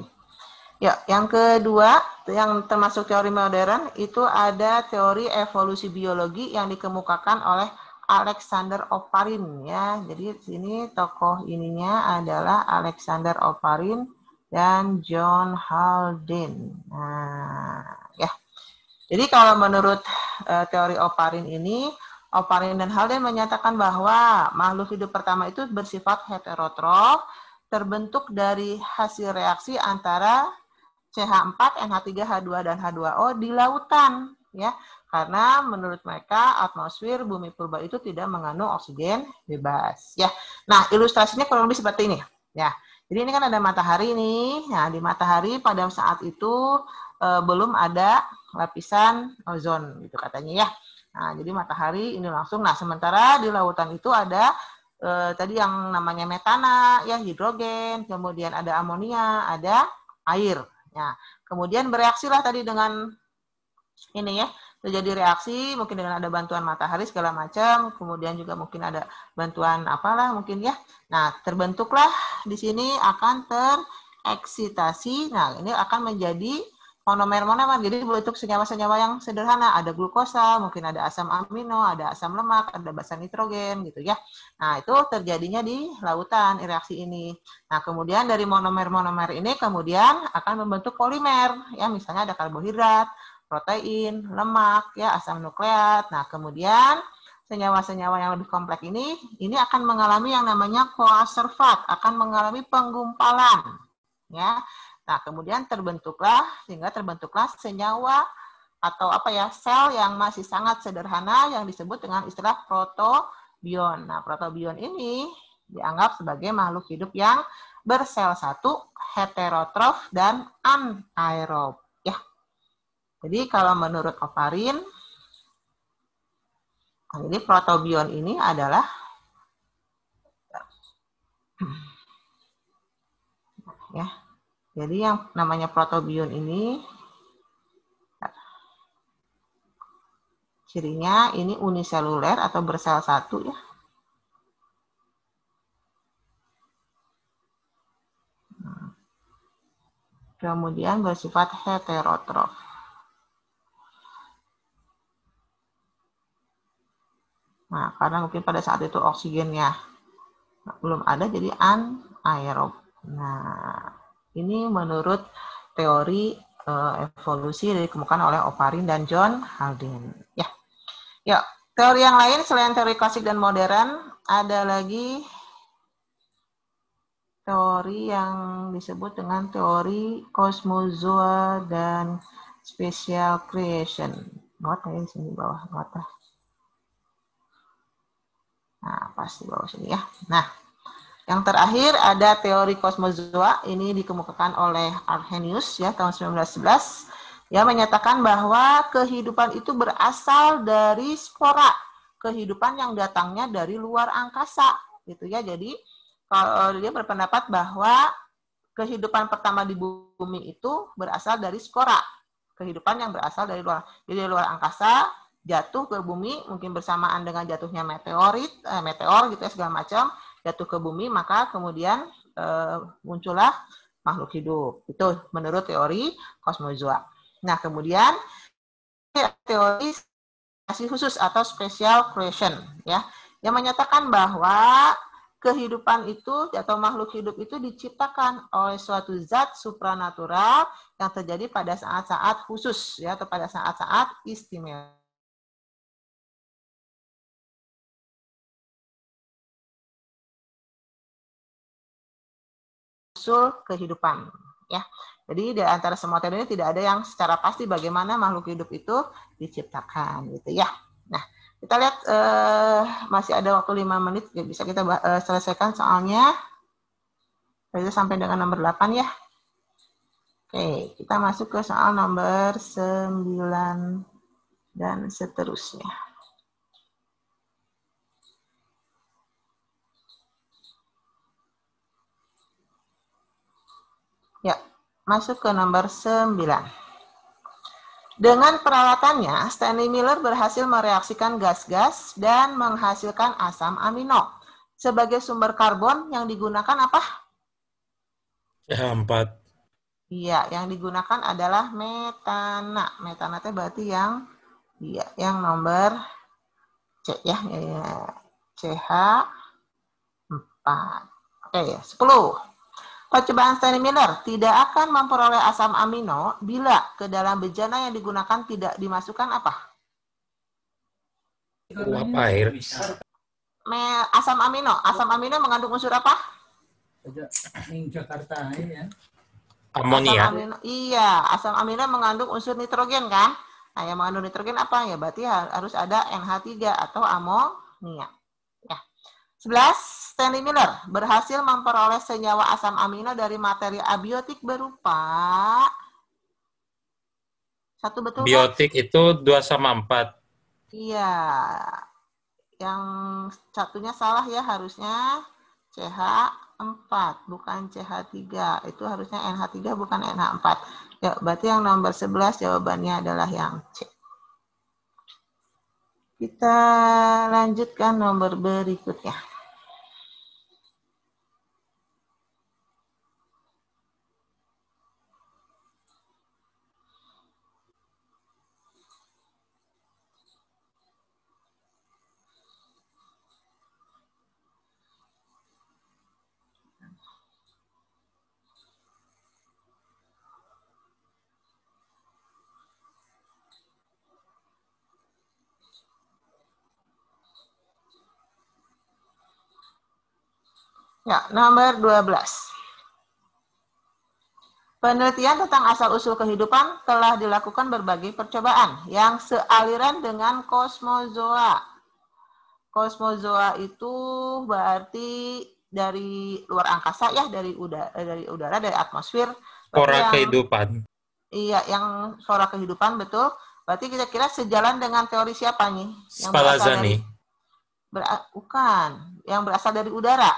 [SPEAKER 1] Ya, yang kedua, yang termasuk teori modern, itu ada teori evolusi biologi yang dikemukakan oleh Alexander Oparin. Ya, jadi sini tokoh ininya adalah Alexander Oparin dan John Haldane. Nah, ya. Jadi kalau menurut teori Oparin ini, Oparin dan Haldane menyatakan bahwa makhluk hidup pertama itu bersifat heterotrof, terbentuk dari hasil reaksi antara CH4, NH3, H2, dan H2O di lautan, ya. Karena menurut mereka atmosfer bumi purba itu tidak mengandung oksigen bebas, ya. Nah, ilustrasinya kurang lebih seperti ini, ya. Jadi ini kan ada matahari nih. Nah, di matahari pada saat itu belum ada lapisan ozon, gitu katanya, ya. Nah, jadi matahari ini langsung. Nah, sementara di lautan itu ada tadi yang namanya metana, ya, hidrogen, kemudian ada amonia, ada air. Nah, kemudian bereaksilah tadi dengan ini, ya, terjadi reaksi mungkin dengan ada bantuan matahari segala macam, kemudian juga mungkin ada bantuan apalah mungkin, ya. Nah, terbentuklah di sini akan tereksitasi. Nah, ini akan menjadi monomer-monomer. Jadi bentuk senyawa-senyawa yang sederhana, ada glukosa, mungkin ada asam amino, ada asam lemak, ada basa nitrogen gitu, ya. Nah, itu terjadinya di lautan reaksi ini. Nah, kemudian dari monomer-monomer ini kemudian akan membentuk polimer, ya, misalnya ada karbohidrat, protein, lemak, ya, asam nukleat. Nah, kemudian senyawa-senyawa yang lebih kompleks ini akan mengalami yang namanya koaservat, akan mengalami penggumpalan, ya. Nah, kemudian terbentuklah senyawa atau apa, ya, sel yang masih sangat sederhana yang disebut dengan istilah protobion. Nah, protobion ini dianggap sebagai makhluk hidup yang bersel satu, heterotrof, dan anaerob, ya. Jadi kalau menurut Oparin, jadi protobion ini adalah ya. Jadi yang namanya protobion ini cirinya ini uniseluler atau bersel satu, ya. Kemudian bersifat heterotrof. Nah, karena mungkin pada saat itu oksigennya belum ada, jadi anaerob. Nah, ini menurut teori evolusi yang dikemukakan oleh Oparin dan John Haldane. Ya, ya. Teori yang lain selain teori klasik dan modern ada lagi teori yang disebut dengan teori kosmozoa dan special creation. Nota ya di sini bawah nota. Nah, pasti bawah sini, ya. Nah, yang terakhir ada teori kosmozoa, ini dikemukakan oleh Arrhenius, ya, tahun 1911, yang menyatakan bahwa kehidupan itu berasal dari spora, kehidupan yang datangnya dari luar angkasa, gitu, ya. Jadi kalau dia berpendapat bahwa kehidupan pertama di bumi itu berasal dari spora, kehidupan yang berasal dari luar, jadi luar angkasa jatuh ke bumi, mungkin bersamaan dengan jatuhnya meteor gitu, ya, segala macam. Jatuh ke bumi, maka kemudian muncullah makhluk hidup. Itu menurut teori kosmozoa. Nah, kemudian teori khusus atau special creation, ya, yang menyatakan bahwa kehidupan itu atau makhluk hidup itu diciptakan oleh suatu zat supranatural yang terjadi pada saat-saat khusus, ya, atau pada saat-saat istimewa. Kehidupan, ya. Jadi di antara semua teori ini tidak ada yang secara pasti bagaimana makhluk hidup itu diciptakan, gitu, ya. Nah, kita lihat masih ada waktu 5 menit, ya, bisa kita selesaikan soalnya. Itu sampai dengan nomor 8, ya. Oke, kita masuk ke soal nomor 9 dan seterusnya. Ya, masuk ke nomor 9. Dengan peralatannya, Stanley Miller berhasil mereaksikan gas-gas dan menghasilkan asam amino. Sebagai sumber karbon yang digunakan apa?
[SPEAKER 3] CH4.
[SPEAKER 1] Iya, yang digunakan adalah metana. Metana itu berarti yang nomor C, ya. CH4. Oke, 10. Percobaan Stanley Miller tidak akan memperoleh asam amino bila ke dalam bejana yang digunakan tidak dimasukkan apa?
[SPEAKER 3] Uap air.
[SPEAKER 1] Asam amino. Asam amino mengandung unsur apa?
[SPEAKER 5] Jakarta ini, ya.
[SPEAKER 3] Amonia.
[SPEAKER 1] Iya, asam amino mengandung unsur nitrogen kan? Nah, yang mengandung nitrogen apa? Ya berarti harus ada NH3 atau amonia. Ya. 11. Stanley Miller berhasil memperoleh senyawa asam amino dari materi abiotik berupa satu, betul kan?
[SPEAKER 3] Biotik itu 2/4.
[SPEAKER 1] Iya. Yang satunya salah ya, harusnya CH4 bukan CH3. Itu harusnya NH3 bukan NH4. Ya, berarti yang nomor 11 jawabannya adalah yang C. Kita lanjutkan nomor berikutnya. Ya, nomor 12. Penelitian tentang asal-usul kehidupan telah dilakukan berbagai percobaan yang sealiran dengan kosmozoa. Kosmozoa itu berarti dari luar angkasa ya, dari udara, dari atmosfer.
[SPEAKER 3] Spora kehidupan.
[SPEAKER 1] Iya, yang spora kehidupan, betul. Berarti kira-kira sejalan dengan teori siapa nih?
[SPEAKER 3] Spallanzani.
[SPEAKER 1] Bukan, yang berasal dari udara.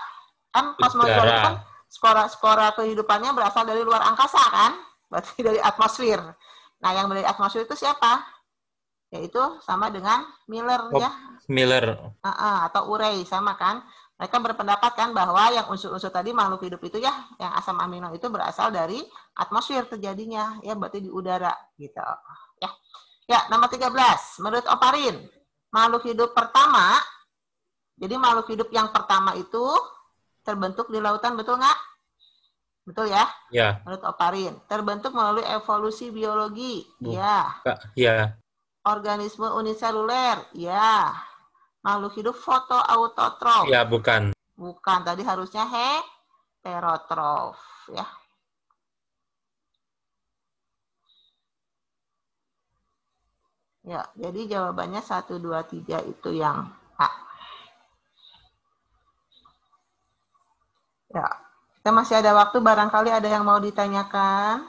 [SPEAKER 1] Kan kosmozoa itu kan spora kehidupannya berasal dari luar angkasa kan? Berarti dari atmosfer. Nah, yang dari atmosfer itu siapa? Yaitu sama dengan Miller ya.
[SPEAKER 3] Miller.
[SPEAKER 1] Atau Urey, sama kan? Mereka berpendapat kan bahwa yang unsur-unsur tadi makhluk hidup itu ya, yang asam amino itu berasal dari atmosfer terjadinya, ya berarti di udara gitu. Ya. Ya, nomor 13. Menurut Oparin, makhluk hidup pertama, jadi makhluk hidup yang pertama itu terbentuk di lautan, betul nggak? Betul ya?
[SPEAKER 3] Ya.
[SPEAKER 1] Menurut Oparin, terbentuk melalui evolusi biologi. Ya.
[SPEAKER 3] Ya.
[SPEAKER 1] Organisme uniseluler. Ya. Makhluk hidup fotoautotrof.
[SPEAKER 3] Ya, bukan.
[SPEAKER 1] Bukan, tadi harusnya heterotrof. Ya. Ya, jadi jawabannya 1, 2, 3 itu yang A. Ya, kita masih ada waktu, barangkali ada yang mau ditanyakan.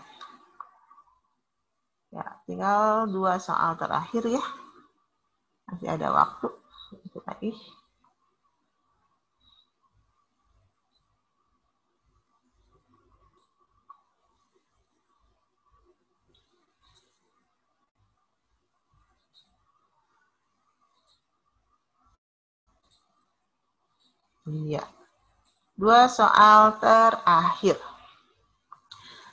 [SPEAKER 1] Ya, tinggal 2 soal terakhir ya. Masih ada waktu. Itu lagi. Iya. 2 soal terakhir.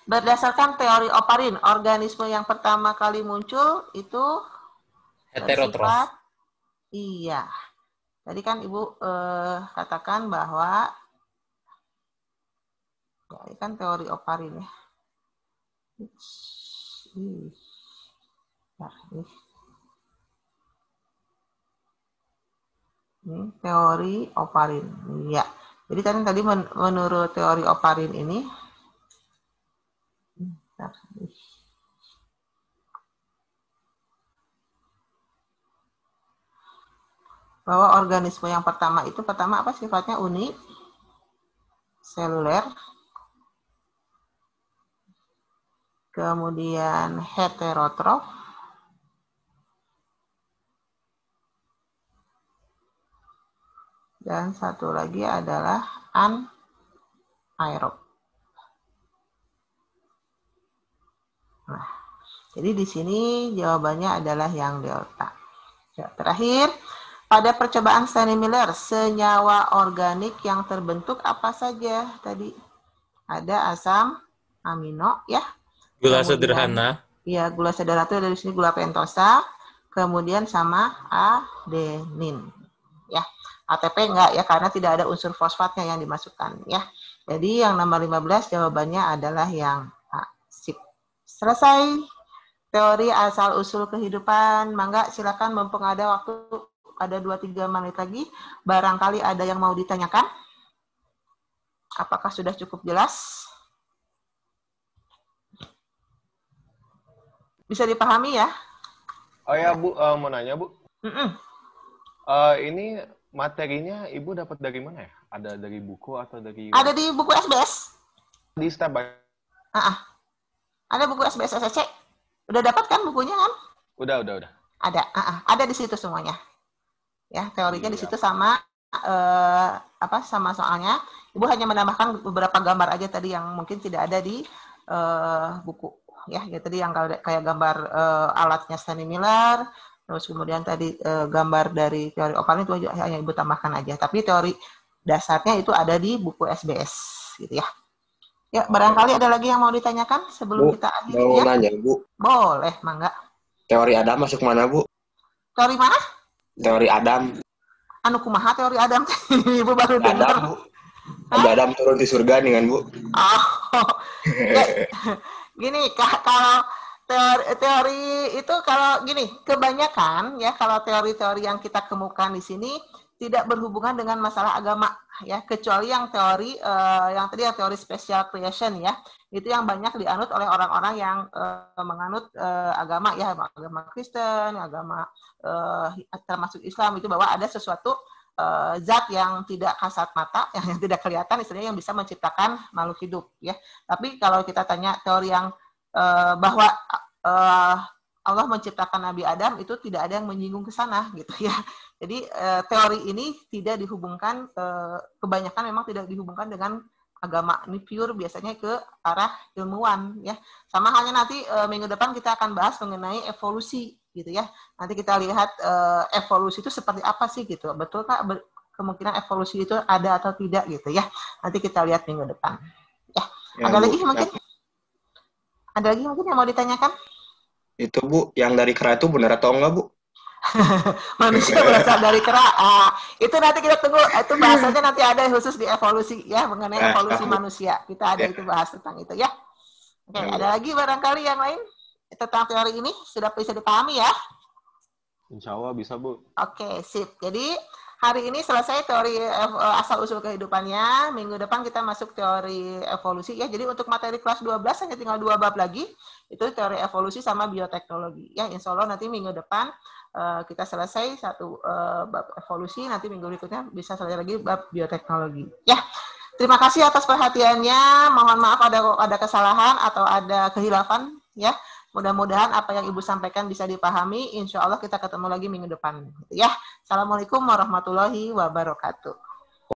[SPEAKER 1] Berdasarkan teori Oparin, organisme yang pertama kali muncul itu
[SPEAKER 3] Heterotrof.
[SPEAKER 1] Iya. Tadi kan Ibu katakan bahwa ya, ini kan teori Oparin ya. Ini teori Oparin. Iya. Jadi tadi menurut teori Oparin ini bahwa organisme yang pertama apa sifatnya uniseluler, kemudian heterotrof, dan satu lagi adalah anaerob. Nah, jadi di sini jawabannya adalah yang delta. Ya, terakhir, pada percobaan Stanley Miller, senyawa organik yang terbentuk apa saja tadi? Ada asam amino, ya.
[SPEAKER 3] Gula
[SPEAKER 1] Kemudian,
[SPEAKER 3] sederhana.
[SPEAKER 1] Ya, gula sederhana itu dari sini gula pentosa, kemudian sama adenin, ya. ATP enggak ya, karena tidak ada unsur fosfatnya yang dimasukkan, ya. Jadi yang nomor 15 jawabannya adalah yang A. Sip. Selesai teori asal-usul kehidupan. Mangga silakan, mumpung ada waktu, ada 2-3 menit lagi. Barangkali ada yang mau ditanyakan? Apakah sudah cukup jelas? Bisa dipahami ya?
[SPEAKER 5] Oh ya Bu, mau nanya Bu.
[SPEAKER 1] Mm-mm.
[SPEAKER 5] Ini materinya Ibu dapat dari mana ya? Ada dari buku atau dari...
[SPEAKER 1] Ada di buku SBS.
[SPEAKER 5] Di step by...
[SPEAKER 1] Ada buku SBS SSC. Udah dapat kan bukunya kan?
[SPEAKER 5] Udah.
[SPEAKER 1] Ada di situ semuanya. Ya, teorinya di situ sama sama soalnya. Ibu hanya menambahkan beberapa gambar aja tadi yang mungkin tidak ada di buku. Ya tadi yang kayak gambar alatnya Stanley Miller, terus kemudian tadi gambar dari teori opaline itu hanya Ibu tambahkan aja. Tapi teori dasarnya itu ada di buku SBS, gitu ya. Ya, barangkali ada lagi yang mau ditanyakan sebelum kita akhiri
[SPEAKER 6] mau
[SPEAKER 1] ya?
[SPEAKER 6] nanya, Bu.
[SPEAKER 1] Boleh, mangga.
[SPEAKER 6] Teori Adam masuk mana, Bu?
[SPEAKER 1] Teori mana?
[SPEAKER 6] Teori Adam.
[SPEAKER 1] Anu kumaha teori Adam? Ibu baru dengar.
[SPEAKER 6] Adam, Bu. Ada Adam turun di surga nih kan, Bu?
[SPEAKER 1] Oh, ya, gini, kalau teori itu kalau gini, kebanyakan ya kalau teori-teori yang kita kemukakan di sini tidak berhubungan dengan masalah agama ya, kecuali yang teori yang tadi yang teori special creation ya, itu yang banyak dianut oleh orang-orang yang menganut agama ya, agama Kristen, agama termasuk Islam, itu bahwa ada sesuatu zat yang tidak kasat mata, yang tidak kelihatan, istilahnya yang bisa menciptakan makhluk hidup ya. Tapi kalau kita tanya teori yang bahwa Allah menciptakan Nabi Adam, itu tidak ada yang menyinggung ke sana gitu ya. Jadi teori ini tidak dihubungkan, kebanyakan memang tidak dihubungkan dengan agama, ini pure biasanya ke arah ilmuwan ya. Sama halnya nanti minggu depan kita akan bahas mengenai evolusi gitu ya. Nanti kita lihat evolusi itu seperti apa sih gitu. Betul Kak, kemungkinan evolusi itu ada atau tidak gitu ya. Nanti kita lihat minggu depan. Ya, ada lagi mungkin? Ada lagi mungkin yang mau ditanyakan?
[SPEAKER 6] Itu Bu, yang dari kera itu benar atau enggak, Bu?
[SPEAKER 1] Manusia berasal dari kera. Itu nanti kita tunggu. Itu bahasanya nanti ada khusus di evolusi ya, mengenai evolusi manusia. Kita ada itu bahas tentang itu ya. Oke, ada lagi barangkali yang lain tentang teori ini sudah bisa dipahami ya?
[SPEAKER 5] Insya Allah bisa Bu.
[SPEAKER 1] Oke, sip. Jadi hari ini selesai teori asal-usul kehidupannya. Minggu depan kita masuk teori evolusi ya. Jadi untuk materi kelas 12 hanya tinggal 2 bab lagi. Itu teori evolusi sama bioteknologi. Ya, insya Allah nanti minggu depan kita selesai satu bab evolusi. Nanti minggu berikutnya bisa selesai lagi bab bioteknologi. Ya, terima kasih atas perhatiannya. Mohon maaf ada kesalahan atau ada kehilafan. Ya, mudah-mudahan apa yang Ibu sampaikan bisa dipahami. Insya Allah kita ketemu lagi minggu depan. Ya, Assalamualaikum warahmatullahi wabarakatuh.